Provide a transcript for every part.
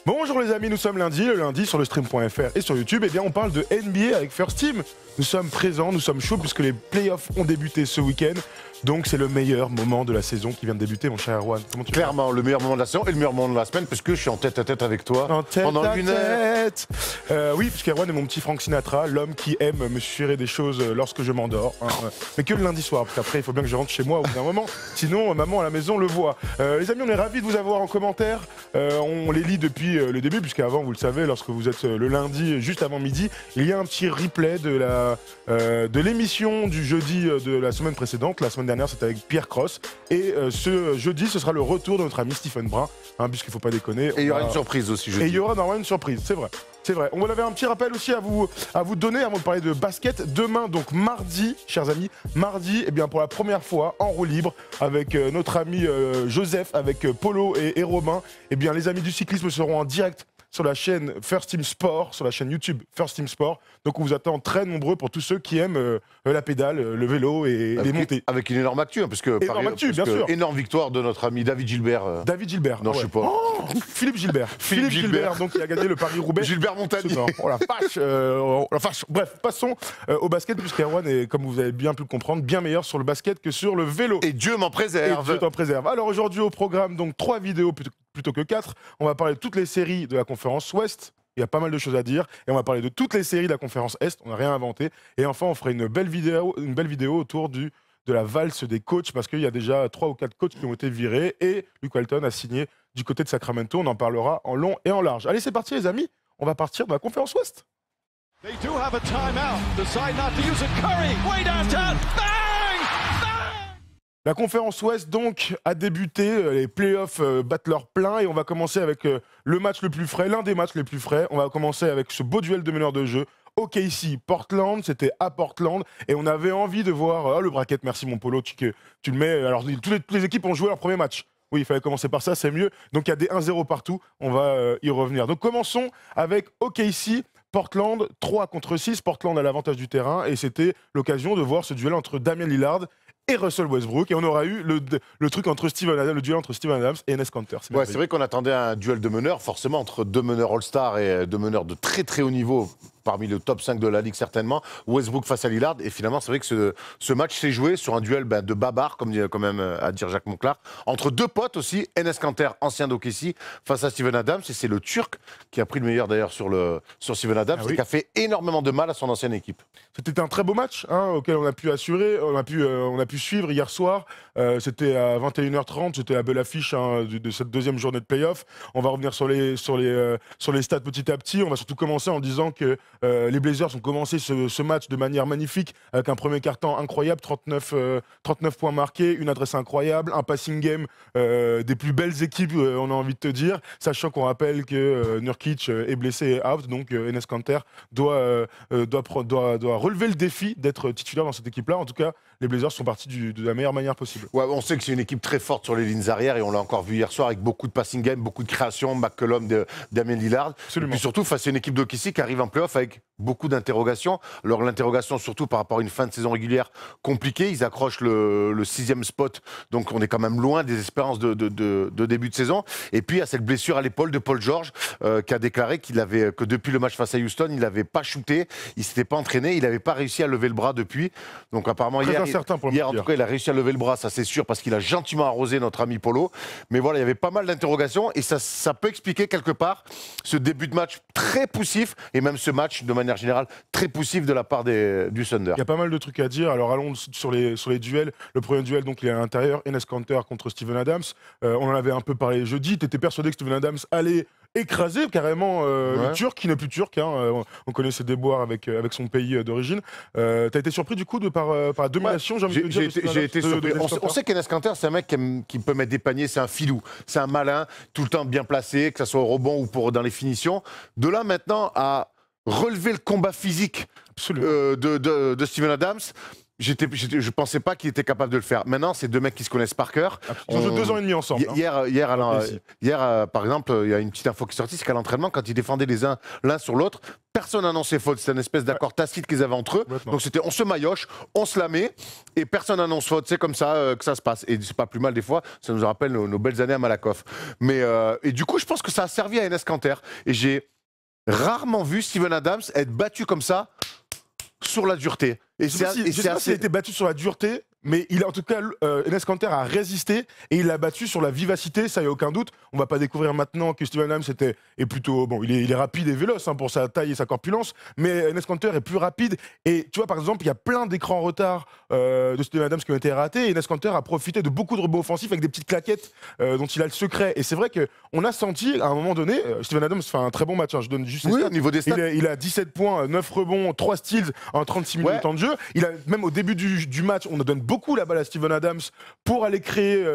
Bonjour les amis, nous sommes lundi, le lundi sur le stream.fr et sur YouTube, eh bien on parle de NBA avec First Team. Nous sommes présents, nous sommes chauds puisque les playoffs ont débuté ce week-end. Donc c'est le meilleur moment de la saison qui vient de débuter, mon cher Erwan. Comment tu Clairement, le meilleur moment de la saison et le meilleur moment de la semaine, puisque je suis en tête à tête avec toi pendant une heure. Oui, puisqu'Erwan est mon petit Frank Sinatra, l'homme qui aime me suggérer des choses lorsque je m'endors. Mais que le lundi soir, parce qu'après il faut bien que je rentre chez moi au bout d'un moment. Sinon, maman à la maison le voit. Les amis, on est ravis de vous avoir en commentaire. On les lit depuis le début, puisqu'avant, vous le savez, lorsque vous êtes le lundi, juste avant midi, il y a un petit replay de l'émission du jeudi de la semaine précédente. La semaine dernière, c'était avec Pierre Cross. Et ce jeudi, ce sera le retour de notre ami Stephen Brun, puisqu'il ne faut pas déconner. Et il y aura une surprise aussi jeudi. Et il y aura normalement une surprise, c'est vrai. C'est vrai. On avait un petit rappel aussi à vous donner avant de parler de basket. Demain, donc mardi, chers amis, mardi, eh bien, pour la première fois, en roue libre, avec notre ami Joseph, avec Polo et Robin, eh bien, les amis du cyclisme seront en direct sur la chaîne First Team Sport, sur la chaîne YouTube First Team Sport. Donc on vous attend très nombreux pour tous ceux qui aiment la pédale, le vélo et les montées. Avec une énorme actu, parce que bien sûr. Énorme victoire de notre ami David Gilbert. David Gilbert. Non, je sais pas. Oh, Philippe Gilbert. Philippe Gilbert, donc qui a gagné le Paris-Roubaix. Gilbert Montagnier. Oh la vache, Bref, passons au basket, puisqu'Erwan est, comme vous avez bien pu le comprendre, bien meilleur sur le basket que sur le vélo. Et Dieu m'en préserve. Et Dieu t'en préserve. Alors aujourd'hui au programme, donc 3 vidéos plutôt que 4. On va parler de toutes les séries de la conférence Ouest. Il y a pas mal de choses à dire. Et on va parler de toutes les séries de la conférence Est. On n'a rien inventé. Et enfin, on fera une belle vidéo autour de la valse des coachs, parce qu'il y a déjà 3 ou 4 coachs qui ont été virés. Et Luke Walton a signé du côté de Sacramento. On en parlera en long et en large. Allez, c'est parti les amis. On va partir de la conférence Ouest. They do have a timeout. Decide not to use it. Curry, way downtown. Bang! La conférence Ouest, donc, a débuté. Les playoffs battent leur plein. Et on va commencer avec le match le plus frais, l'un des matchs les plus frais. On va commencer avec ce beau duel de meneurs de jeu. OKC, Portland, c'était à Portland. Et on avait envie de voir le bracket. Merci, mon Polo, tu le mets. Alors, toutes les équipes ont joué leur premier match. Oui, il fallait commencer par ça, c'est mieux. Donc, il y a des 1-0 partout. On va y revenir. Donc, commençons avec OKC. Portland, 3 contre 6. Portland a l'avantage du terrain. Et c'était l'occasion de voir ce duel entre Damian Lillard et Russell Westbrook, et on aura eu le truc entre le duel entre Steven Adams et Enes Kanter. C'est vrai qu'on attendait un duel de meneurs, forcément, entre deux meneurs All-Star et deux meneurs de très très haut niveau, parmi le top 5 de la Ligue certainement, Westbrook face à Lillard. Et finalement, c'est vrai que ce match s'est joué sur un duel de babar, comme dit quand même à dire Jacques Monclar, entre deux potes aussi, Enes Kanter, ancien d'OKC, face à Steven Adams. Et c'est le Turc qui a pris le meilleur d'ailleurs sur Steven Adams, et qui a fait énormément de mal à son ancienne équipe. C'était un très beau match auquel on a pu assurer, on a pu suivre hier soir. C'était à 21h30, c'était la belle affiche de cette deuxième journée de play-off. On va revenir sur les stats petit à petit. On va surtout commencer en disant que les Blazers ont commencé ce match de manière magnifique, avec un premier quart-temps incroyable, 39 points marqués, une adresse incroyable, un passing game des plus belles équipes, on a envie de te dire, sachant qu'on rappelle que Nurkic est blessé et out, donc Enes Kanter doit relever le défi d'être titulaire dans cette équipe-là. En tout cas, les Blazers sont partis de la meilleure manière possible. Ouais, on sait que c'est une équipe très forte sur les lignes arrière, et on l'a encore vu hier soir avec beaucoup de passing game, beaucoup de création, McCollum, Damian Lillard. Absolument. Et puis surtout face à une équipe d'OKC qui arrive en playoff avec beaucoup d'interrogations. Alors l'interrogation surtout par rapport à une fin de saison régulière compliquée. Ils accrochent le 6e spot, donc on est quand même loin des espérances de début de saison. Et puis il y a cette blessure à l'épaule de Paul George qui a déclaré que depuis le match face à Houston, il n'avait pas shooté, il s'était pas entraîné, il n'avait pas réussi à lever le bras depuis. Donc apparemment hier en tout cas, il a réussi à lever le bras, ça c'est sûr, parce qu'il a gentiment arrosé notre ami Polo. Mais voilà, il y avait pas mal d'interrogations, et ça peut expliquer quelque part ce début de match très poussif, et même ce match de manière générale très poussif de la part du Thunder. Il y a pas mal de trucs à dire. Alors allons sur les duels. Le premier duel, donc, il est à l'intérieur, Enes Kanter contre Steven Adams. On en avait un peu parlé jeudi. Tu étais persuadé que Steven Adams allait écraser carrément le Turc, qui n'est plus turc. On connaît ses déboires avec son pays d'origine. T'as été surpris du coup par la domination, j'ai été surpris. On sait qu'Enes Kanter, c'est un mec qui peut mettre des paniers, c'est un filou, c'est un malin, tout le temps bien placé, que ce soit au rebond ou dans les finitions. De là maintenant à relever le combat physique de Steven Adams, je pensais pas qu'il était capable de le faire. Maintenant, c'est deux mecs qui se connaissent par cœur. Ils ont joué 2 ans et demi ensemble. Hier, par exemple, il y a une petite info qui est sortie, c'est qu'à l'entraînement, quand ils défendaient l'un sur l'autre, personne n'annonçait faute. C'était une espèce d'accord tacite qu'ils avaient entre eux. Donc c'était on se maillotche, on se la met, et personne n'annonce faute. C'est comme ça que ça se passe. Et c'est pas plus mal des fois. Ça nous rappelle nos belles années à Malakoff. Et du coup, je pense que ça a servi à Enes Kanter. Et j'ai rarement vu Steven Adams être battu comme ça sur la dureté. Je sais pas s'il a été battu sur la dureté, mais en tout cas, Enes Kanter a résisté et il l'a battu sur la vivacité, ça y a aucun doute. On va pas découvrir maintenant que Steven Adams est plutôt bon, il est rapide et véloce pour sa taille et sa corpulence, mais Enes Kanter est plus rapide. Et tu vois, par exemple, il y a plein d'écrans en retard de Steven Adams qui ont été ratés. Et Enes Kanter a profité de beaucoup de rebonds offensifs avec des petites claquettes dont il a le secret. Et c'est vrai qu'on a senti à un moment donné, Steven Adams fait un très bon match. Je donne juste ses stats. Au niveau des stats. Il a 17 points, 9 rebonds, 3 steals en 36 minutes de temps de jeu. Même au début du match, on donne beaucoup la balle à Steven Adams pour aller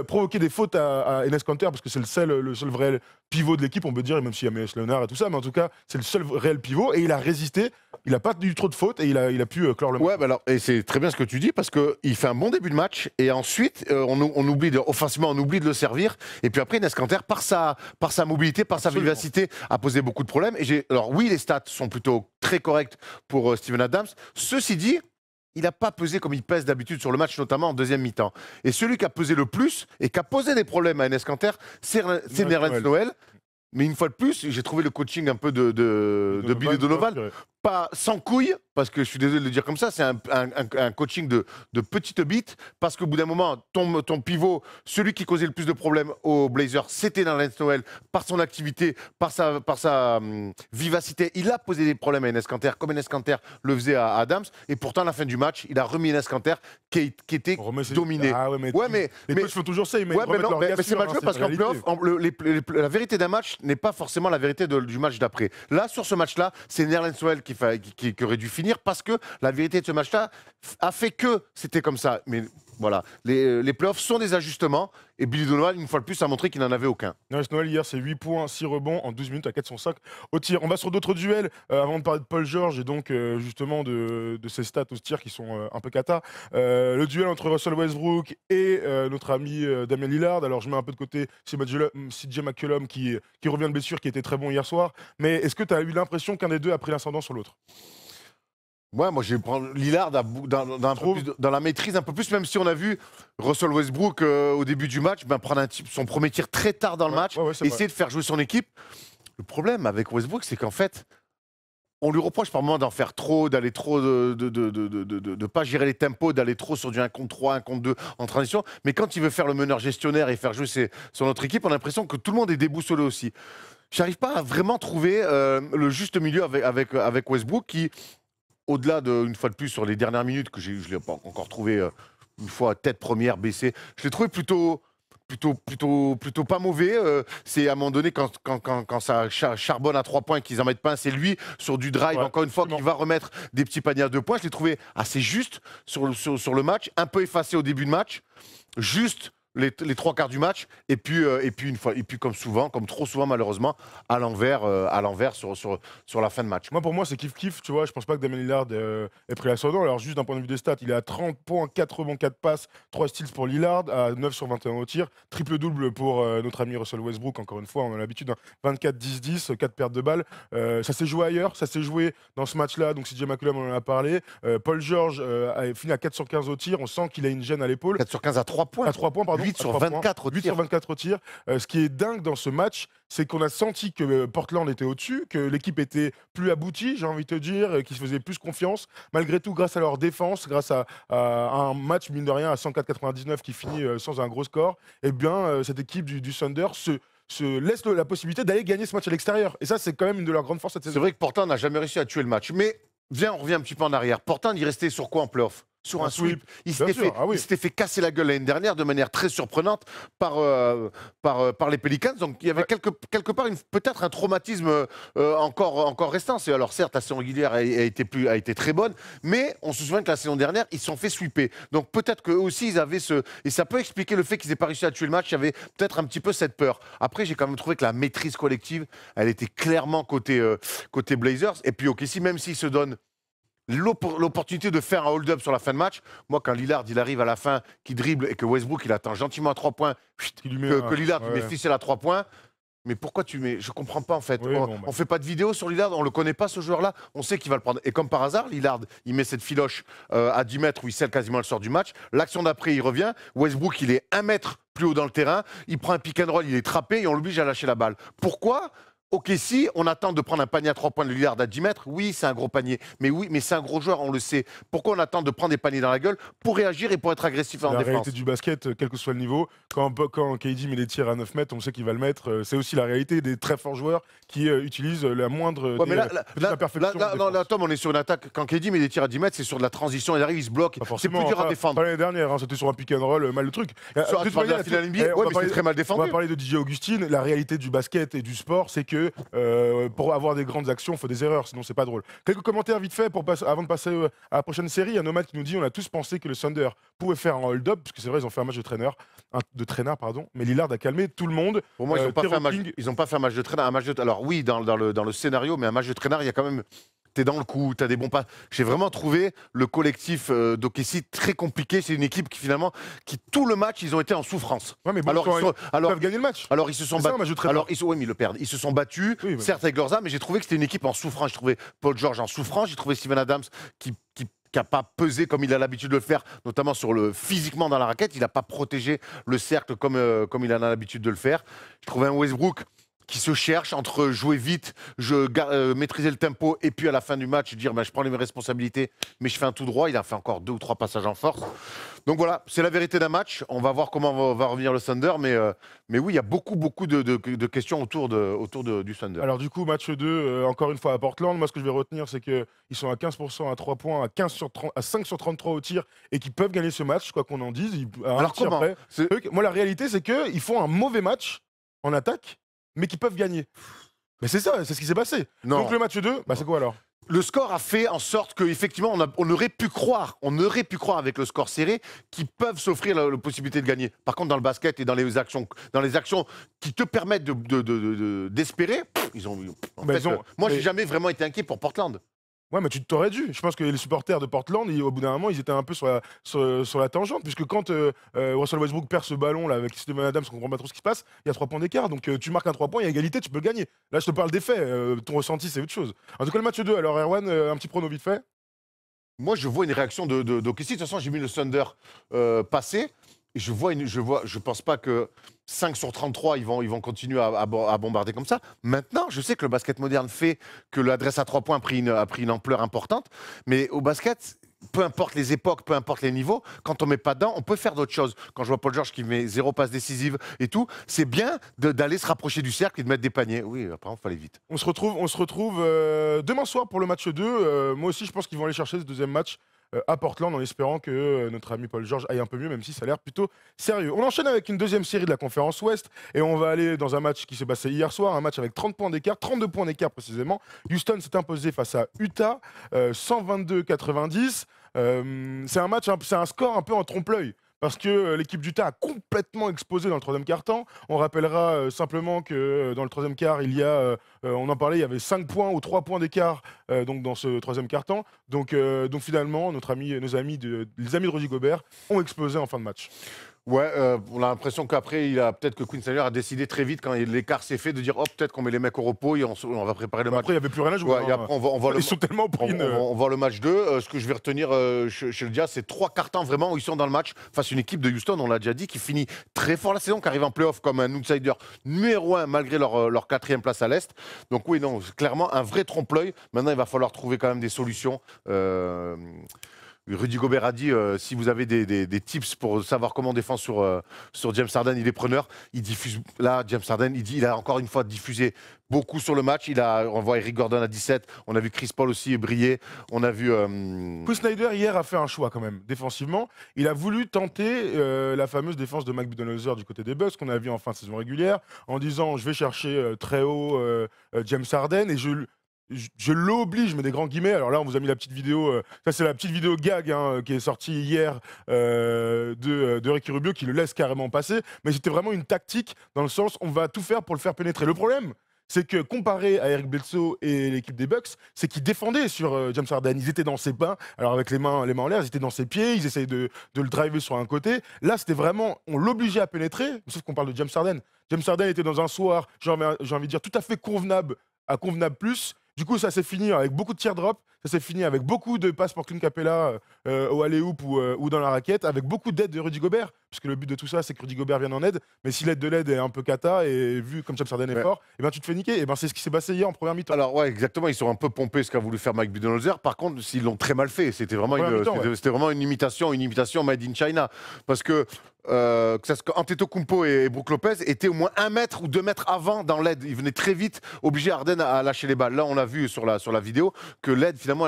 provoquer des fautes à Enes Kanter, parce que c'est le seul vrai pivot de l'équipe, on peut dire, même s'il y a Meyers Leonard et tout ça, mais en tout cas, c'est le seul réel pivot, et il a résisté, il n'a pas eu trop de fautes, et il a pu clore le match. Et c'est très bien ce que tu dis, parce qu'il fait un bon début de match, et ensuite, offensivement, on oublie de le servir, et puis après, Enes Kanter, par sa mobilité, par sa vivacité, a posé beaucoup de problèmes. Alors oui, les stats sont plutôt très correctes pour Steven Adams. Ceci dit, il n'a pas pesé comme il pèse d'habitude sur le match, notamment en deuxième mi-temps. Et celui qui a pesé le plus et qui a posé des problèmes à Enes Kanter, c'est Nerlens Noel. Mais une fois de plus, j'ai trouvé le coaching un peu de Billy Donovan. Pas sans couilles, parce que je suis désolé de le dire comme ça, c'est un coaching de petite bite, parce qu'au bout d'un moment, ton pivot, celui qui causait le plus de problèmes aux Blazers, c'était Nerlens Noel, par son activité, par sa vivacité. Il a posé des problèmes à Enes Kanter, comme Enes Kanter le faisait à Adams, et pourtant, à la fin du match, il a remis Enes Kanter qui était dominé. Les coachs font toujours ça, mais c'est malheureux, parce qu'en playoff, la vérité d'un match n'est pas forcément la vérité du match d'après. Là, sur ce match-là, c'est Nerlens Noel qui aurait dû finir, parce que la vérité de ce match-là a fait que c'était comme ça. Mais voilà, les playoffs sont des ajustements, et Billy Donovan, une fois de plus, a montré qu'il n'en avait aucun. Nerlens Noel, hier, c'est 8 points, 6 rebonds en 12 minutes à 405 au tir. On va sur d'autres duels, avant de parler de Paul George et donc justement de ses stats au tir qui sont un peu cata. Le duel entre Russell Westbrook et notre ami Damian Lillard. Alors je mets un peu de côté CJ McCollum qui revient de blessure, qui était très bon hier soir. Mais est-ce que tu as eu l'impression qu'un des deux a pris l'ascendant sur l'autre ? Ouais, moi je vais prendre Lillard dans la maîtrise un peu plus, même si on a vu Russell Westbrook au début du match prendre son premier tir très tard dans le match, essayer de faire jouer son équipe. Le problème avec Westbrook, c'est qu'en fait, on lui reproche par moments d'en faire trop, d'aller trop, de pas gérer les tempos, d'aller trop sur du 1 contre 3, 1 contre 2 en transition. Mais quand il veut faire le meneur gestionnaire et faire jouer son autre équipe, on a l'impression que tout le monde est déboussolé aussi. J'arrive pas à vraiment trouver le juste milieu avec Westbrook qui, au-delà une fois de plus sur les dernières minutes, que je ne l'ai pas encore trouvé une fois tête première baissée, je l'ai trouvé plutôt pas mauvais. C'est à un moment donné, quand ça charbonne à 3 points, qu'ils en mettent pas un, c'est lui sur du drive, encore une fois, qui va remettre des petits paniers à 2 points. Je l'ai trouvé assez juste sur le match, un peu effacé au début de match, juste les 3 quarts du match, et puis comme trop souvent malheureusement, à l'envers sur la fin de match. Moi, pour moi, c'est kiff-kiff, tu vois. Je pense pas que Damian Lillard ait pris l'ascendant. Alors, juste d'un point de vue des stats, il est à 30 points, 4 rebonds, 4 passes, 3 steals pour Lillard, à 9 sur 21 au tir. Triple-double pour notre ami Russell Westbrook, encore une fois, on a l'habitude, 24-10-10, 4 pertes de balles. Ça s'est joué ailleurs, ça s'est joué dans ce match-là. Donc, CJ McCollum, on en a parlé. Paul George a fini à 4 sur 15 au tir. On sent qu'il a une gêne à l'épaule. 4 sur 15 à 3 points. À 3 points, pardon. 8 sur 24 au tir. 8 sur 24 au tir. Ce qui est dingue dans ce match, c'est qu'on a senti que Portland était au-dessus, que l'équipe était plus aboutie, j'ai envie de te dire, qu'ils se faisaient plus confiance. Malgré tout, grâce à leur défense, grâce à un match, mine de rien, à 104-99 qui finit sans un gros score, eh bien, cette équipe du Thunder se laisse la possibilité d'aller gagner ce match à l'extérieur. Et ça, c'est quand même une de leurs grandes forces cette saison. C'est vrai que Portland n'a jamais réussi à tuer le match. Mais viens, on revient un petit peu en arrière. Portland, il restait sur quoi en play-off ? Sur un sweep. Il s'était fait casser la gueule l'année dernière de manière très surprenante par les Pelicans. Donc il y avait quelque part peut-être un traumatisme encore restant. Alors certes, la saison régulière a été très bonne, mais on se souvient que la saison dernière, ils se sont fait sweeper. Donc peut-être qu'eux aussi, ils avaient et ça peut expliquer le fait qu'ils n'aient pas réussi à tuer le match. Il y avait peut-être un petit peu cette peur. Après, j'ai quand même trouvé que la maîtrise collective, elle était clairement côté Blazers. Et puis OKC, même s'ils se donnent l'opportunité de faire un hold-up sur la fin de match. Moi, quand Lillard il arrive à la fin, qui dribble et que Westbrook il attend gentiment à 3 points, que Lillard il met ficelle à 3 points. Mais pourquoi tu mets? Je comprends pas en fait. Oui, On fait pas de vidéo sur Lillard, on le connaît pas ce joueur-là, on sait qu'il va le prendre. Et comme par hasard, Lillard, il met cette filoche à 10 mètres où il scelle quasiment le sort du match. L'action d'après, il revient. Westbrook, il est 1 mètre plus haut dans le terrain. Il prend un pick and roll, il est trappé et on l'oblige à lâcher la balle. Pourquoi? Ok, si on attend de prendre un panier à 3 points de Lillard à 10 mètres, oui, c'est un gros panier. Mais oui, mais c'est un gros joueur, on le sait. Pourquoi on attend de prendre des paniers dans la gueule pour réagir et pour être agressif en défense? La réalité du basket, quel que soit le niveau, quand KD met des tirs à 9 mètres, on sait qu'il va le mettre. C'est aussi la réalité des très forts joueurs qui utilisent la moindre imperfection. Là, Tom, on est sur une attaque. Quand KD met des tirs à 10 mètres, c'est sur de la transition. Il arrive, il se bloque. C'est plus dur à défendre. Pas l'année dernière, hein, c'était sur un pick and roll, mal le truc. Sur la finale NBA, ouais, mais c'est très mal défendu. On va parler de DJ Augustine. La réalité du basket et du sport, c'est que pour avoir des grandes actions, il faut des erreurs, sinon c'est pas drôle. Quelques commentaires vite fait avant de passer à la prochaine série. Il y a Nomad qui nous dit on a tous pensé que le Thunder pouvait faire un hold-up, parce que c'est vrai, ils ont fait un match de traîneur, mais Lillard a calmé tout le monde. Pour moi, ils n'ont pas fait un match de traîneur. Alors oui, dans le scénario, mais un match de traîneur, il y a quand même. T'es dans le coup, t'as des bons pas. J'ai vraiment trouvé le collectif d'OKC très compliqué. C'est une équipe qui finalement, tout le match, ils ont été en souffrance. Ouais, mais bon, ils peuvent gagner le match. Alors ils se sont battus. Oui, mais ils le perdent. Ils se sont battus, certes avec leurs armes, mais j'ai trouvé que c'était une équipe en souffrance. J'ai trouvé Paul George en souffrance. J'ai trouvé Steven Adams qui n'a pas pesé comme il a l'habitude de le faire, notamment physiquement dans la raquette. Il n'a pas protégé le cercle comme il en a l'habitude de le faire. J'ai trouvé un Westbrook qui se cherche entre jouer vite, maîtriser le tempo et puis à la fin du match dire je prends mes responsabilités mais je fais un tout droit. Il a fait encore 2 ou 3 passages en force. Donc voilà, c'est la vérité d'un match. On va voir comment va revenir le Thunder, mais oui, il y a beaucoup de questions autour du Thunder. Alors du coup, match 2, encore une fois à Portland. Moi, ce que je vais retenir, c'est qu'ils sont à 15% à 3 points, à 5 sur 33 au tir et qu'ils peuvent gagner ce match, quoi qu'on en dise. Alors comment Moi, la réalité, c'est qu'ils font un mauvais match en attaque, mais qui peuvent gagner. Mais c'est ça, c'est ce qui s'est passé. Non. Donc le match 2, c'est quoi alors? Le score a fait en sorte qu'effectivement, on aurait pu croire avec le score serré qu'ils peuvent s'offrir la possibilité de gagner. Par contre, dans le basket et dans les actions qui te permettent d'espérer, moi, j'ai jamais vraiment été inquiet pour Portland. Ouais, mais tu t'aurais dû. Je pense que les supporters de Portland, au bout d'un moment, ils étaient un peu sur la tangente. Puisque quand Russell Westbrook perd ce ballon là, avec Steven Adams, on comprend pas trop ce qui se passe, il y a 3 points d'écart. Donc tu marques un 3 points, il y a égalité, tu peux le gagner. Là, je te parle des faits. Ton ressenti, c'est autre chose. En tout cas, le match 2, alors Erwan, un petit prono vite fait. Moi, je vois une réaction d'OKC. De toute façon, j'ai mis le Thunder passer. Et je pense pas que 5 sur 33, ils vont continuer à bombarder comme ça. Maintenant, je sais que le basket moderne fait que l'adresse à 3 points a pris une ampleur importante. Mais au basket, peu importe les époques, peu importe les niveaux, quand on met pas dedans, on peut faire d'autres choses. Quand je vois Paul George qui met 0 passe décisive et tout, c'est bien d'aller se rapprocher du cercle et de mettre des paniers. Oui, après, il faut aller vite. On se retrouve demain soir pour le match 2. Moi aussi, je pense qu'ils vont aller chercher ce deuxième match à Portland en espérant que notre ami Paul George aille un peu mieux, même si ça a l'air plutôt sérieux. On enchaîne avec une deuxième série de la conférence Ouest et on va aller dans un match qui s'est passé hier soir, un match avec 30 points d'écart, 32 points d'écart précisément. Houston s'est imposé face à Utah, 122-90. C'est un score un peu en trompe-l'œil. Parce que l'équipe d'Utah a complètement explosé dans le troisième quart-temps. On rappellera simplement que dans le troisième quart, on en parlait, il y avait 5 points ou 3 points d'écart donc dans ce troisième quart-temps. Donc finalement, les amis de Rudy Gobert ont explosé en fin de match. Ouais, on a l'impression qu'après, peut-être que Quinn Snyder a décidé très vite, quand l'écart s'est fait, de dire peut-être qu'on met les mecs au repos et on va préparer le match. Après, il n'y avait plus rien à jouer. Ouais, après, ils sont tellement pris. On voit le match 2. Ce que je vais retenir chez le Jazz, c'est 3 quarts-temps vraiment où ils sont dans le match face à une équipe de Houston, on l'a déjà dit, qui finit très fort la saison, qui arrive en playoff comme un outsider numéro 1 malgré leur 4e place à l'Est. Donc oui, non, clairement un vrai trompe-l'œil. Maintenant, il va falloir trouver quand même des solutions. Rudy Gobert a dit si vous avez des tips pour savoir comment défendre sur James Harden, il est preneur. Il diffuse là, James Harden, il a encore une fois diffusé beaucoup sur le match. On voit Eric Gordon à 17. On a vu Chris Paul aussi briller. On a vu. Quinn Snyder hier a fait un choix quand même défensivement. Il a voulu tenter la fameuse défense de Mike Budenholzer du côté des Bucks qu'on a vu en fin de saison régulière, en disant je vais chercher très haut James Harden et je l'oblige, je mets des grands guillemets. Alors là, on vous a mis la petite vidéo. Ça, c'est la petite vidéo gag qui est sortie hier de Ricky Rubio qui le laisse carrément passer. Mais c'était vraiment une tactique dans le sens on va tout faire pour le faire pénétrer. Le problème, c'est que comparé à Eric Bledsoe et l'équipe des Bucks, c'est qu'ils défendaient sur James Harden. Ils étaient dans ses mains, alors avec les mains en l'air, ils étaient dans ses pieds, ils essayaient de le driver sur un côté. Là, c'était vraiment, on l'obligeait à pénétrer, sauf qu'on parle de James Harden. James Harden était dans un soir, j'ai envie de dire, tout à fait convenable à convenable plus. Du coup, ça s'est fini avec beaucoup de teardrop, ça s'est fini avec beaucoup de passes pour Clint Capella au alley-oop ou dans la raquette, avec beaucoup d'aide de Rudy Gobert, puisque le but de tout ça, c'est que Rudy Gobert vienne en aide. Mais si l'aide de l'aide est un peu cata, et vu comme James Harden est fort, et ben tu te fais niquer. Et ben c'est ce qui s'est passé hier en première mi-temps. Alors ouais, exactement, ils sont un peu pompés ce qu'a voulu faire Mike Budenholzer. Par contre, ils l'ont très mal fait. C'était vraiment, c'était vraiment une imitation made in China. Parce que Antetokounmpo et Brook Lopez étaient au moins 1 mètre ou 2 mètres avant dans l'aide. Ils venaient très vite, obliger Harden à lâcher les balles. Là, on l'a vu sur la vidéo que l'aide, finalement,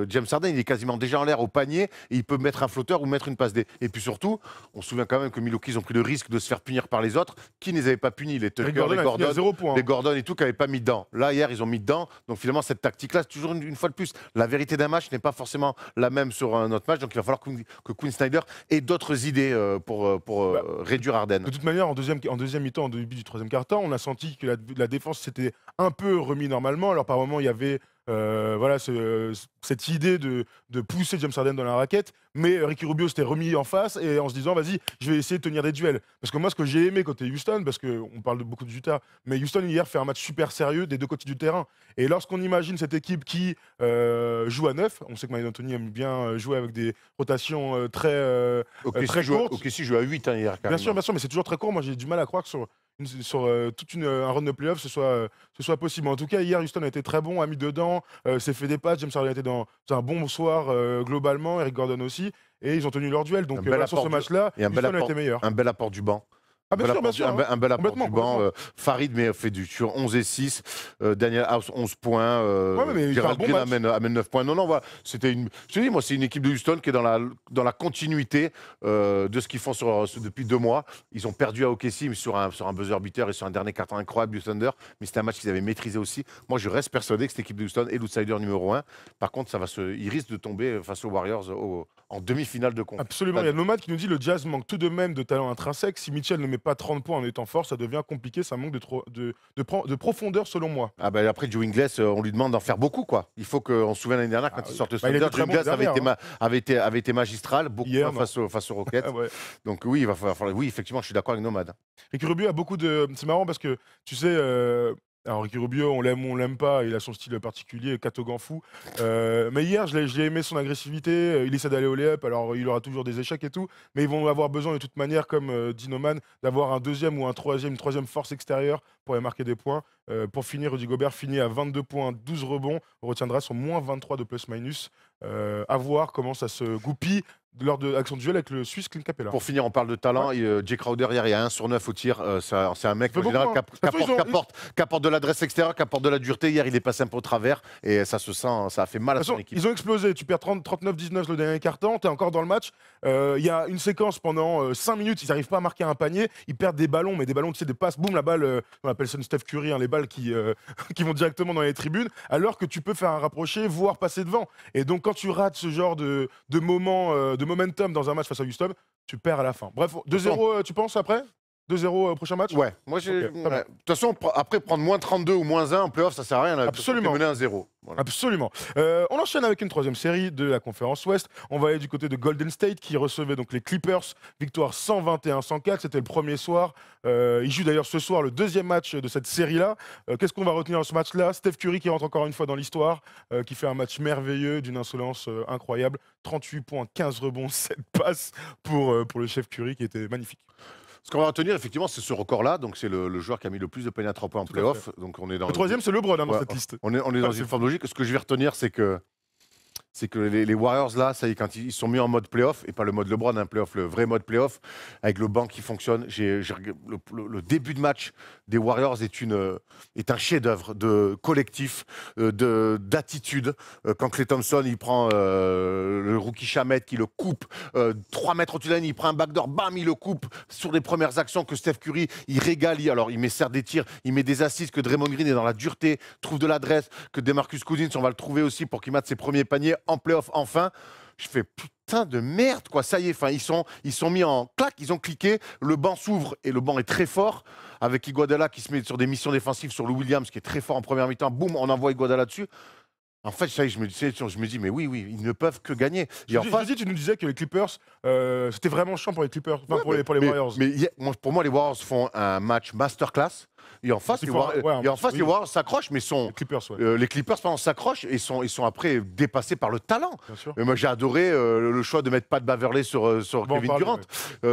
James Harden, il est quasiment déjà en l'air au panier et il peut mettre un flotteur ou mettre une passe D. Et puis surtout, on se souvient quand même que Milwaukee, ils ont pris le risque de se faire punir par les autres. Qui ne les avait pas punis? Les Tucker, les Gordon et tout, qui n'avaient pas mis dedans. Là, hier, ils ont mis dedans. Donc finalement, cette tactique-là, c'est toujours une fois de plus. La vérité d'un match n'est pas forcément la même sur un autre match. Donc il va falloir que Quinn Snyder ait d'autres idées pour réduire Harden. De toute manière, en deuxième mi-temps, en début du troisième quart-temps, on a senti que la défense s'était un peu remis normalement. Alors par moment, il y avait cette idée de pousser James Harden dans la raquette, mais Ricky Rubio s'était remis en face et en se disant vas-y, je vais essayer de tenir des duels. Parce que moi, ce que j'ai aimé côté Houston, parce qu'on parle de beaucoup de Utah, mais Houston hier fait un match super sérieux des deux côtés du terrain. Et lorsqu'on imagine cette équipe qui joue à 9, on sait que Mike D'Antoni aime bien jouer avec des rotations très courtes. OKC joue à 8 hier. Bien sûr, mais c'est toujours très court. Moi, j'ai du mal à croire que sur un run de playoff, ce soit possible. En tout cas, hier, Houston a été très bon, a mis dedans, s'est fait des passes. James Harden était dans un bon soir globalement, Eric Gordon aussi, et ils ont tenu leur duel. Donc sur ce match-là, Houston a été meilleur. Un bel apport du banc. Ah, bien sûr, un bel apport du banc. Farid fait sur 11 et 6. Daniel House, 11 points. Gerald Green amène 9 points. Non, voilà. Je te dis, moi, c'est une équipe de Houston qui est dans la continuité de ce qu'ils font depuis 2 mois. Ils ont perdu à OKC, mais sur un buzzer beater et sur un dernier carton incroyable du Thunder. Mais c'était un match qu'ils avaient maîtrisé aussi. Moi, je reste persuadé que cette équipe de Houston est l'outsider numéro 1. Par contre, ils risquent de tomber face aux Warriors en demi-finale de conf. Absolument. Il y a Nomad qui nous dit le Jazz manque tout de même de talent intrinsèque. Si Mitchell ne met pas 30 points en étant fort, ça devient compliqué. Ça manque de profondeur, selon moi. Ah bah après, Joe Ingles, on lui demande d'en faire beaucoup, quoi. Il faut qu'on se souvienne l'année dernière, quand il sort de Thunder, Joe Ingles avait été magistral, beaucoup hier, face aux Rockets. Ouais. Donc oui, il va falloir. Oui, effectivement, je suis d'accord avec Nomad. Ricky Rubio a beaucoup de. C'est marrant parce que, tu sais. Alors Ricky Rubio, on l'aime ou on l'aime pas, il a son style particulier, catogan fou. Mais hier, j'ai aimé son agressivité, il essaie d'aller au lay-up, alors il aura toujours des échecs et tout, mais ils vont avoir besoin de toute manière, comme dit Noman, d'avoir un deuxième ou une troisième force extérieure pour aller marquer des points. Pour finir, Rudy Gobert finit à 22 points, 12 rebonds, on retiendra son moins 23 de plus-minus. À voir comment ça se goupille lors de son duel avec le Suisse Clint Capella. Pour finir, on parle de talent. Jay Crowder, hier, il y a 1 sur 9 au tir. C'est un mec en général, qui apporte de l'adresse extérieure, qui apporte de la dureté. Hier, il est passé un peu au travers et ça se sent, ça a fait mal à son équipe. Ils ont explosé. Tu perds 39-19 le dernier quart-temps, tu es encore dans le match. Il y a une séquence pendant 5 minutes, ils n'arrivent pas à marquer un panier. Ils perdent des ballons, mais des ballons, tu sais, des passes, boum, la balle, on appelle ça une Steph Curry, hein, les balles qui vont directement dans les tribunes, alors que tu peux faire un rapproché, voire passer devant. Et donc, quand tu rates ce genre de moment, de momentum dans un match face à Houston, tu perds à la fin. Bref, 2-0, tu penses après 2-0 au prochain match? Ouais, moi j'ai. De toute façon, après prendre moins 32 ou moins 1 en playoff, ça sert à rien. Là, absolument. Mener 1-0. Voilà. Absolument. On enchaîne avec une troisième série de la conférence Ouest. On va aller du côté de Golden State qui recevait donc les Clippers. Victoire 121-104. C'était le premier soir. Ils jouent d'ailleurs ce soir le deuxième match de cette série-là. Qu'est-ce qu'on va retenir dans ce match-là? Steph Curry qui rentre encore une fois dans l'histoire, qui fait un match merveilleux d'une insolence incroyable. 38 points, 15 rebonds, 7 passes pour le chef Curry qui était magnifique. Ce qu'on va retenir, effectivement, c'est ce record-là. Donc, c'est le joueur qui a mis le plus de paniers à 3 points en play-off. Donc, on est dans le troisième, c'est LeBron dans cette liste. On est dans une forme logique. Ce que je vais retenir, c'est que les Warriors, là, ça y est, quand ils sont mis en mode play-off, et pas le mode LeBron, un play-off, le vrai mode play-off, avec le banc qui fonctionne, le début de match des Warriors est un chef-d'œuvre de collectif, d'attitude. Quand Klay Thompson, il prend le rookie Shamet qui le coupe 3 mètres au-dessus de la ligne, il prend un backdoor, bam, il le coupe sur les premières actions que Steph Curry, il régale. Alors, il met certes des tirs, il met des assists, que Draymond Green est dans la dureté, trouve de l'adresse, que DeMarcus Cousins, on va le trouver aussi pour qu'il mette ses premiers paniers en play-off enfin. Je fais putain de merde, quoi. Ça y est, ils sont mis en claque, ils ont cliqué, le banc s'ouvre et le banc est très fort. avec Iguodala qui se met sur des missions défensives sur le Williams, qui est très fort en première mi-temps. Boum, on envoie Iguodala dessus. En fait, ça, je me dis, mais oui, ils ne peuvent que gagner. Et tu nous disais que les Clippers, c'était vraiment chiant pour les Clippers, enfin, pour les Warriors. Pour moi, les Warriors font un match masterclass. Et en face, les Warriors s'accrochent, mais les Clippers s'accrochent et sont après dépassés par le talent. Mais moi, j'ai adoré le choix de mettre Pat Beverley sur Kevin Durant.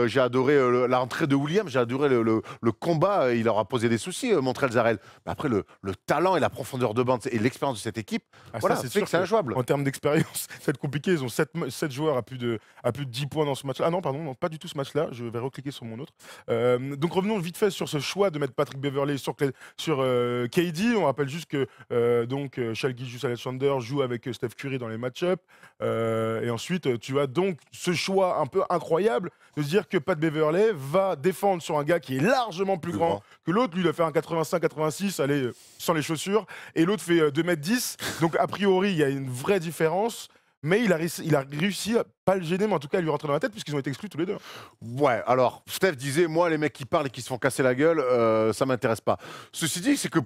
J'ai adoré la rentrée de Williams, j'ai adoré le combat. Il leur a posé des soucis, Montrezl Harrell. Mais après, le talent et la profondeur de bande et l'expérience de cette équipe, c'est sûr que c'est injouable. En termes d'expérience, c'est compliqué. Ils ont 7 joueurs à plus de 10 points dans ce match-là. Ah non, pardon, non, pas du tout ce match-là. Je vais recliquer sur mon autre. Donc revenons vite fait sur ce choix de mettre Patrick Beverley sur KD. On rappelle juste que Shai Gilgeous-Alexander joue avec Steph Curry dans les match-ups. Et ensuite, tu as donc ce choix un peu incroyable de se dire que Pat Beverley va défendre sur un gars qui est largement plus grand que l'autre. Lui, il a fait un 85-86, allez, sans les chaussures. Et l'autre fait 2m10. Donc, a priori, il y a une vraie différence. Mais il a réussi à pas le gêner, mais en tout cas à lui rentrer dans la tête, puisqu'ils ont été exclus tous les deux. Ouais, alors, Steph disait, moi, les mecs qui parlent et qui se font casser la gueule, ça m'intéresse pas. Ceci dit, c'est que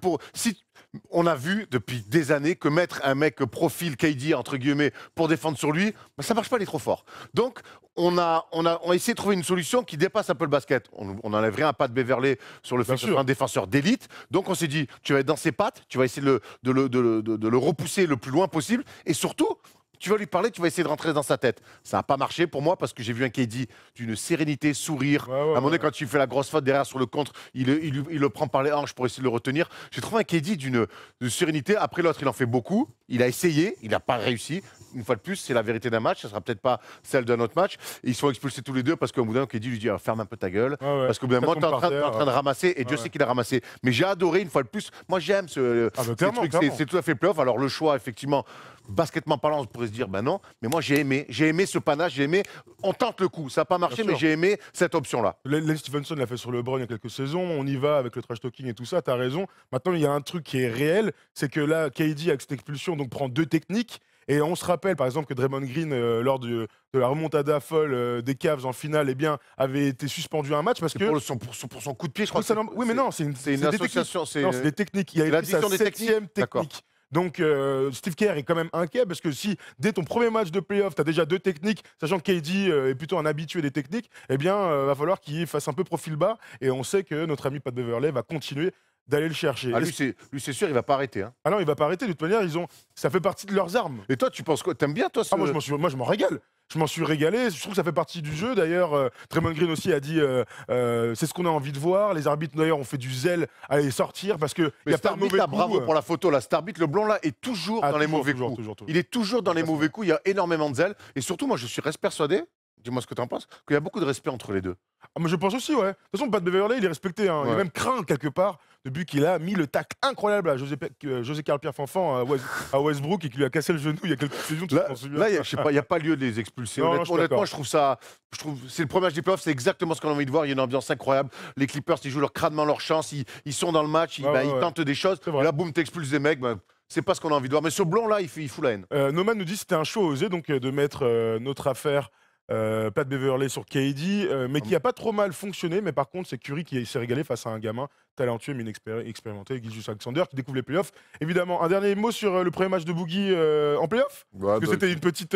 on a vu depuis des années que mettre un mec profil KD, entre guillemets, pour défendre sur lui, ça marche pas, il est trop fort. Donc, on a essayé de trouver une solution qui dépasse un peu le basket. On n'enlève rien à Pat Beverley sur le fait que ce soit un défenseur d'élite. Donc, on s'est dit, tu vas être dans ses pattes, tu vas essayer de le repousser le plus loin possible, et surtout, tu vas lui parler, tu vas essayer de rentrer dans sa tête. Ça n'a pas marché pour moi parce que j'ai vu un KD d'une sérénité, sourire. À un moment donné, quand tu fais la grosse faute derrière sur le contre, il le prend par les hanches pour essayer de le retenir. J'ai trouvé un KD d'une sérénité. Après, l'autre, il en fait beaucoup. Il a essayé, il n'a pas réussi. Une fois de plus, c'est la vérité d'un match. Ça ne sera peut-être pas celle d'un autre match. Et ils sont expulsés tous les deux parce qu'au bout d'un moment, KD lui dit ferme un peu ta gueule. Parce qu'au bout d'un moment, tu es en train de ramasser. Et Dieu sait qu'il a ramassé. Mais j'ai adoré, une fois de plus. Moi, j'aime ce truc. C'est tout à fait playoff. Alors, le choix, effectivement, basketement parlant, on pourrait se dire, ben non. Mais moi, j'ai aimé ce panache. J'ai aimé. On tente le coup. Ça n'a pas marché, mais j'ai aimé cette option-là. Len Stevenson l'a fait sur LeBron il y a quelques saisons. On y va avec le trash talking et tout ça. Tu as raison. Maintenant, il y a un truc qui est réel. C'est que là, KD, avec cette expulsion, donc prend 2 techniques. Et on se rappelle, par exemple, que Draymond Green, lors de la remontada folle des Cavs en finale, avait été suspendu un match parce que... Pour son coup de pied, je crois. Oui, mais non, c'est une association. Non, c'est des techniques. Il a été sa 7e technique. Donc, Steve Kerr est quand même inquiet parce que si, dès ton premier match de playoff, tu as déjà 2 techniques, sachant que KD est plutôt un habitué des techniques, eh bien, va falloir qu'il fasse un peu profil bas. Et on sait que notre ami Pat Beverley va continuer d'aller le chercher. Ah, lui, c'est sûr, il va pas arrêter. Hein. Ah non, il va pas arrêter. De toute manière, ça fait partie de leurs armes. Et toi, tu penses quoi? T'aimes bien, toi moi, je m'en régale. Je m'en suis régalé. Je trouve que ça fait partie du jeu. D'ailleurs, Draymond Green aussi a dit c'est ce qu'on a envie de voir. Les arbitres, d'ailleurs, ont fait du zèle à les sortir parce que il y a pas de mauvais coups. Bravo pour la photo. La Starbit, le blond là, est toujours dans les mauvais coups. Toujours. Il est toujours dans les mauvais coups. Il y a énormément de zèle. Et surtout, moi, je suis persuadé, dis-moi ce que tu en penses, qu'il y a beaucoup de respect entre les deux. Ah, mais je pense aussi, ouais. De toute façon, Pat Beverley, il est respecté. Hein. Il est même craint quelque part depuis qu'il a mis le tacle incroyable à José Carl Pierre Fanfan à Westbrook et qu'il lui a cassé le genou il y a quelques saisons. Là, il n'y a pas lieu de les expulser. Non, honnêtement, je trouve c'est le premier match des playoffs, c'est exactement ce qu'on a envie de voir. Il y a une ambiance incroyable. Les Clippers, ils jouent crânement leur chance. Ils sont dans le match, ils tentent des choses. Et là, boum, t'expulses des mecs. C'est pas ce qu'on a envie de voir. Mais ce blond là, il fout la haine. Noman nous dit que c'était un choix osé donc de mettre notre affaire Pat Beverley sur KD, mais qui a pas trop mal fonctionné. Mais par contre, c'est Curry qui s'est régalé face à un gamin talentueux mais inexpérimenté, Gilgeous-Alexander, qui découvre les playoffs. Évidemment, un dernier mot sur le premier match de Boogie en playoffs, parce que c'était une petit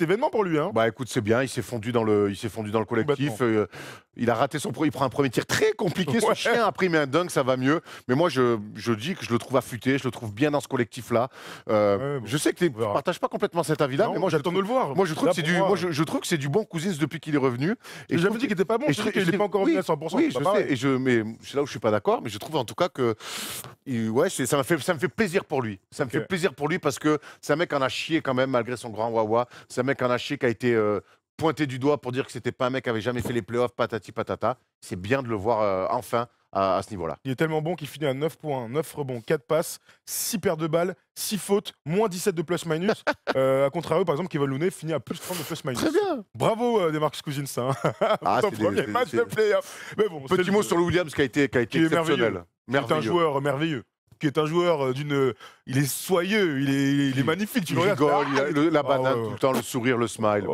événement pour lui. Hein. Bah écoute, c'est bien. Il s'est fondu dans le collectif. Il a raté il prend un premier tir très compliqué. Son chien après il met un dunk, ça va mieux. Mais moi, je dis que je le trouve affûté. Je le trouve bien dans ce collectif-là. Je sais que tu ne partages pas complètement cet avis-là, mais moi j'attends de le voir. Moi, je trouve que c'est du bon Cousins depuis qu'il est revenu. J'ai jamais dit qu'il était pas bon. Je dis qu'il n'est pas encore revenu à 100%. Oui, je sais. Mais c'est là où je suis pas d'accord. Mais je trouve en tout cas que ça me fait plaisir pour lui. Ça me fait plaisir pour lui parce que c'est un mec en a chié quand même malgré son grand wawa. C'est un mec en a chié qui a été pointé du doigt pour dire que c'était pas un mec qui avait jamais fait les playoffs, patati patata. C'est bien de le voir enfin à ce niveau-là. Il est tellement bon qu'il finit à 9 points, 9 rebonds, 4 passes, 6 paires de balles, 6 fautes, moins 17 de plus-minus. À contrario, par exemple, Kevin Looney finit à plus 30 de plus-minus. Très bien. Bravo, Demarcus Cousins. Son premier match de playoff. Petit mot sur le Williams qui a été exceptionnel. C'est un joueur merveilleux. qui est un joueur il est soyeux, il est magnifique. Tu Il le regardes, rigole, tu fais, la ah, banane ouais, tout ouais. le temps, le sourire, le smile.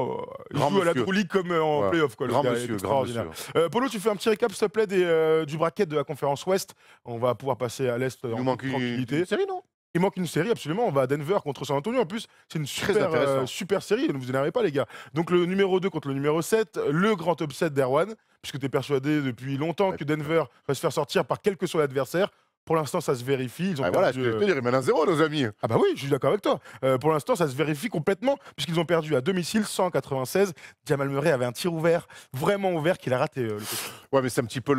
Il Grand joue à la monsieur. True League comme en Ouais. playoff. Quoi, le Grand gars est monsieur, grand extraordinaire. monsieur. Polo, tu fais un petit récap, s'il te plaît, du bracket de la conférence Ouest. On va pouvoir passer à l'Est Il nous en manque toute une tranquillité. série, non? Il manque une série, absolument. On va à Denver contre San Antonio. En plus, c'est une intéressant. super série. Ne vous énervez pas, les gars. Donc, le numéro 2 contre le numéro 7, le grand upset d'Erwan, puisque tu es persuadé depuis longtemps que Denver va se faire sortir par quel que soit l'adversaire. Pour l'instant, ça se vérifie. Ils ont Voilà, perdu, je te dire, ils mènent 1-0, nos amis. Ah bah oui, je suis d'accord avec toi. Pour l'instant, ça se vérifie complètement, puisqu'ils ont perdu à domicile 196. Jamal Murray avait un tir ouvert, vraiment ouvert, qu'il a raté. Le coach. Ouais, mais c'est un petit peu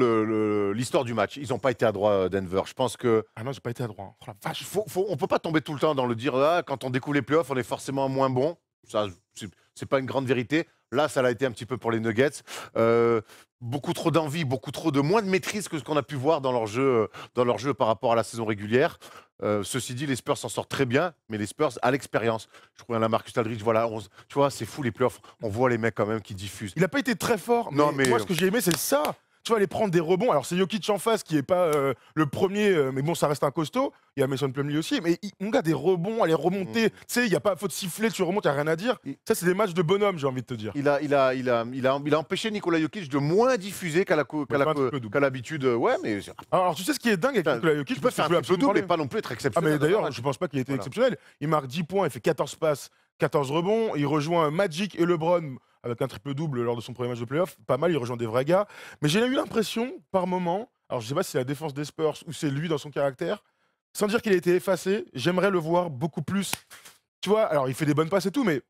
l'histoire du match. Ils n'ont pas été adroits, Denver. Je pense que Ah non, j'ai pas été à droit. Oh la vache. on peut pas tomber tout le temps dans le dire, ah, quand on découvre les playoffs, on est forcément moins bon. Ça, c'est pas une grande vérité. Là, ça l'a été un petit peu pour les Nuggets. Beaucoup trop d'envie, beaucoup trop de moins de maîtrise que ce qu'on a pu voir dans leur jeu par rapport à la saison régulière. Ceci dit, les Spurs s'en sortent très bien, mais les Spurs à l'expérience. Je trouve la Marcus Aldridge, voilà, tu vois, c'est fou les playoffs. On voit les mecs quand même qui diffusent. Il a pas été très fort, Non, mais mais- moi, ce que j'ai aimé, c'est ça. Tu vois, aller prendre des rebonds. Alors, c'est Jokic en face qui est pas le premier, mais bon, ça reste un costaud. Il y a Mason Plumlee aussi. Mais on a des rebonds, aller remonter. Tu sais, il n'y a pas faute de siffler, tu remontes, il n'y a rien à dire. Ça, c'est des matchs de bonhomme, j'ai envie de te dire. Il a empêché Nikola Jokic de moins diffuser qu'à un petit peu double. l'habitude. Ouais, mais Alors, tu sais ce qui est dingue avec Putain, Nikola Jokic, tu peux faire un triple double et pas non plus être Ah, exceptionnel. mais d'ailleurs, je pense pas qu'il ait été Voilà. exceptionnel. Il marque 10 points, il fait 14 passes, 14 rebonds. Il rejoint Magic et LeBron avec un triple-double lors de son premier match de playoff. Pas mal, il rejoint des vrais gars. Mais j'ai eu l'impression, par moment, alors je sais pas si c'est la défense des Spurs ou c'est lui dans son caractère, sans dire qu'il a été effacé, j'aimerais le voir beaucoup plus. Tu vois, alors il fait des bonnes passes et tout, mais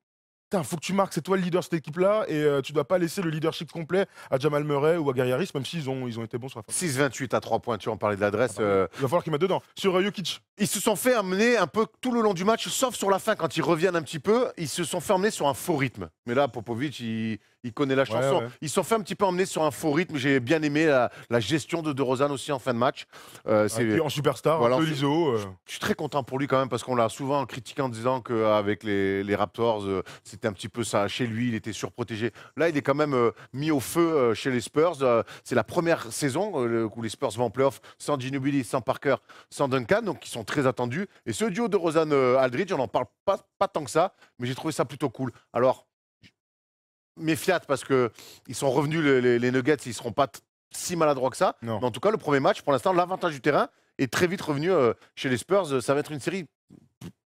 putain, faut que tu marques, c'est toi le leader de cette équipe-là et tu dois pas laisser le leadership complet à Jamal Murray ou à Gary Harris, même s'ils ont été bons sur la fin. 6-28 à 3 points, tu en parlais de l'adresse. Il va falloir qu'il mette dedans. Sur Jokic, Ils se sont fait amener un peu tout le long du match, sauf sur la fin, quand ils reviennent un petit peu, ils se sont fait emmener sur un faux rythme. Mais là, Popovic, il connaît la chanson. ouais. Ils se sont fait un petit peu emmener sur un faux rythme. J'ai bien aimé la gestion de DeRozan aussi en fin de match. puis en superstar, Voilà, un peu ensuite- l'ISO. Je suis très content pour lui quand même, parce qu'on l'a souvent critiqué en disant qu'avec les Raptors, c'était un petit peu ça. Chez lui, il était surprotégé. Là, il est quand même mis au feu chez les Spurs. C'est la première saison où les Spurs vont en playoff sans Ginobili, sans Parker, sans Duncan, donc ils sont très attendus. Et ce duo de Rosanne-Aldridge, on n'en parle pas tant que ça, mais j'ai trouvé ça plutôt cool. Alors, méfiat, parce qu'ils sont revenus, les Nuggets, ils ne seront pas si maladroits que ça. Non. Mais en tout cas, le premier match, pour l'instant, l'avantage du terrain est très vite revenu chez les Spurs. Ça va être une série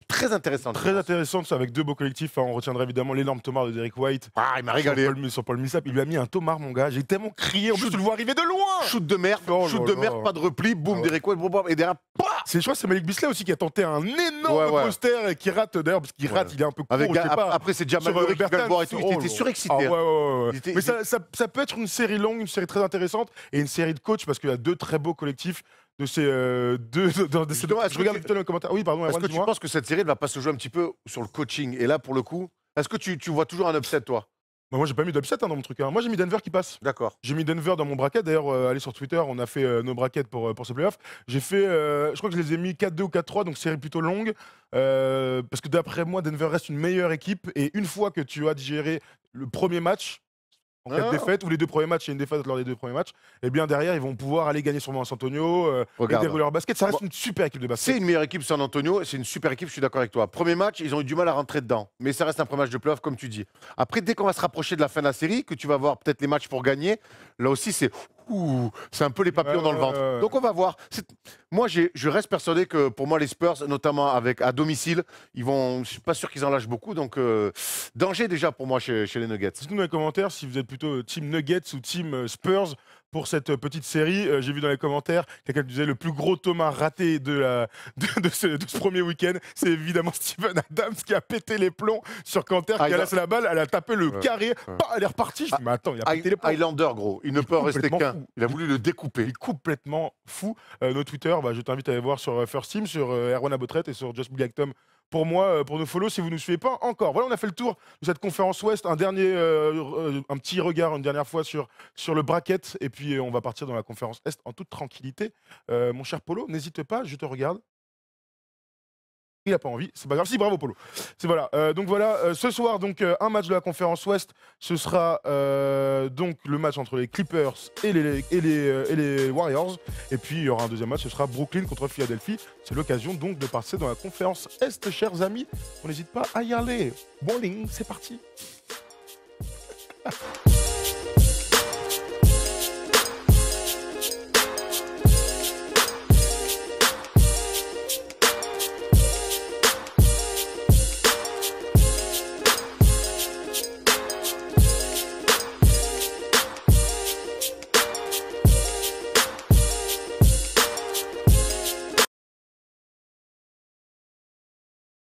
très intéressante. Très intéressante, ça, avec deux beaux collectifs. Hein. On retiendra évidemment l'énorme Tomar de Derek White. Ah, il m'a régalé. Sur Paul Millsap. Il lui a mis un Tomar, mon gars. J'ai tellement crié. En plus, tu le vois arriver de loin. Shoot de merde, Oh shoot là de là. merde, pas de repli, boum, Ah ouais. Derek White, boum, boum, et derrière, bah Je crois que c'est Malik Beasley aussi qui a tenté un énorme Ouais. poster et qui rate, d'ailleurs, parce qu'il rate, Ouais. il est un peu court, avec, je sais pas. après, c'est Jamal Sur, Murray qui vient le Bertans. voir et tout. Il Oh était là. surexcité. Ah ouais. Il était- Mais il- ça peut être une série longue, une série très intéressante et une série de coachs parce qu'il y a deux très beaux collectifs de ces deux. Justement, est-ce Je que regarde tu- plutôt dans les commentaires. Oui, pardon, Est-ce Erwan, que tu dis-moi. penses que cette série ne va pas se jouer un petit peu sur le coaching? Et là, pour le coup, est-ce que tu vois toujours un upset, toi? Bah, moi, j'ai pas mis d'upset dans mon truc. Hein. Moi, j'ai mis Denver qui passe. D'accord. J'ai mis Denver dans mon bracket. D'ailleurs, allez sur Twitter, on a fait nos brackets pour ce playoff. J'ai fait, je crois que je les ai mis 4-2 ou 4-3, donc série plutôt longue. Parce que d'après moi, Denver reste une meilleure équipe. Et une fois que tu as digéré le premier match, en cas de Ah. défaite, ou les deux premiers matchs, il y a une défaite lors des deux premiers matchs, et bien derrière, ils vont pouvoir aller gagner sûrement à San Antonio et Regarde. dérouler leur basket. Ça reste Bon. une super équipe de basket. C'est une meilleure équipe San Antonio, c'est une super équipe, je suis d'accord avec toi. Premier match, ils ont eu du mal à rentrer dedans, mais ça reste un premier match de playoff comme tu dis. Après, dès qu'on va se rapprocher de la fin de la série, que tu vas voir peut-être les matchs pour gagner, là aussi c'est un peu les papillons dans le ventre. Ouais. Donc on va voir. Moi, je reste persuadé que pour moi les Spurs, notamment à domicile, je suis pas sûr qu'ils en lâchent beaucoup, donc danger déjà pour moi chez les Nuggets. Dites-nous dans les commentaires si vous êtes plutôt team Nuggets ou team Spurs pour cette petite série. J'ai vu dans les commentaires quelqu'un qui disait le plus gros Thomas raté de ce premier week-end. C'est évidemment Steven Adams qui a pété les plombs sur Canter, qui a laissé la balle, elle a tapé le carré, elle est repartie. Je me dis, mais attends, il a pété les plombs. Highlander, gros, il ne peut en rester complètement qu'un. fou. Il a voulu le Il découper. est complètement fou. Nos Twitter, je t'invite à aller voir sur First Team, sur Erwan Abotret et sur Just Black Tom pour moi, pour nous follow si vous ne nous suivez pas encore. Voilà, on a fait le tour de cette conférence Ouest. Un petit regard une dernière fois sur le bracket et puis on va partir dans la conférence Est en toute tranquillité. Mon cher Polo, n'hésite pas, je te regarde. Il a pas envie, c'est pas grave. Si, bravo Polo. C'est voilà. Donc voilà, ce soir, donc un match de la conférence Ouest. Ce sera donc le match entre les Clippers et les Warriors. Et puis il y aura un deuxième match, ce sera Brooklyn contre Philadelphie. C'est l'occasion donc de passer dans la conférence Est, chers amis. On n'hésite pas à y aller. Bowling, c'est parti.